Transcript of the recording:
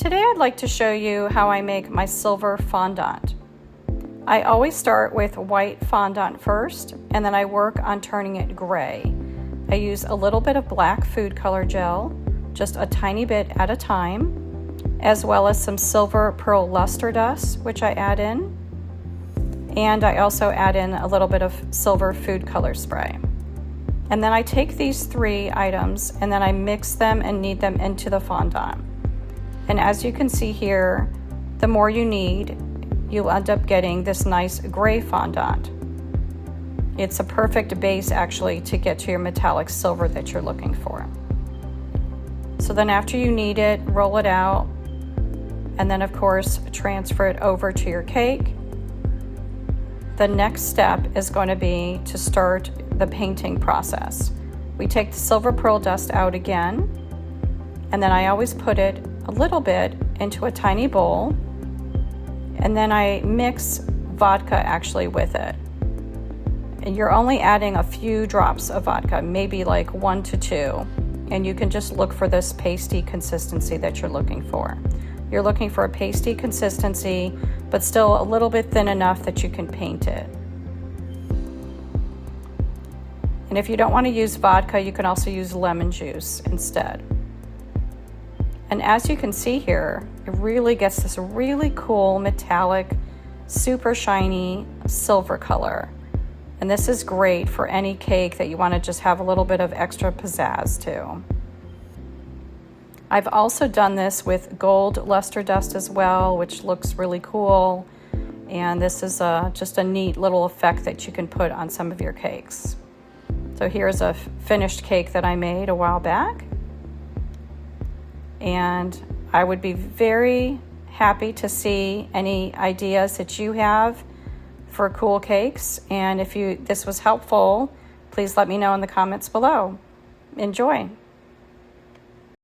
Today I'd like to show you how I make my silver fondant. I always start with white fondant first, and then I work on turning it gray. I use a little bit of black food color gel, just a tiny bit at a time, as well as some silver pearl luster dust, which I add in. And I also add in a little bit of silver food color spray. And then I take these three items and then I mix them and knead them into the fondant. And as you can see here, the more you knead, you'll end up getting this nice gray fondant. It's a perfect base actually to get to your metallic silver that you're looking for. So then after you knead it, roll it out, and then of course transfer it over to your cake. The next step is going to be to start the painting process. We take the silver pearl dust out again, and then I always put it a little bit into a tiny bowl, and then I mix vodka actually with it. And you're only adding a few drops of vodka, maybe like 1 to 2, and you can just look for this pasty consistency that you're looking for. You're looking for a pasty consistency, but still a little bit thin enough that you can paint it. And if you don't want to use vodka, you can also use lemon juice instead. And as you can see here, it really gets this really cool metallic, super shiny silver color. And this is great for any cake that you want to just have a little bit of extra pizzazz to. I've also done this with gold luster dust as well, which looks really cool. And this is just a neat little effect that you can put on some of your cakes. So here's a finished cake that I made a while back. And I would be very happy to see any ideas that you have for cool cakes. And if this was helpful, please let me know in the comments below. Enjoy.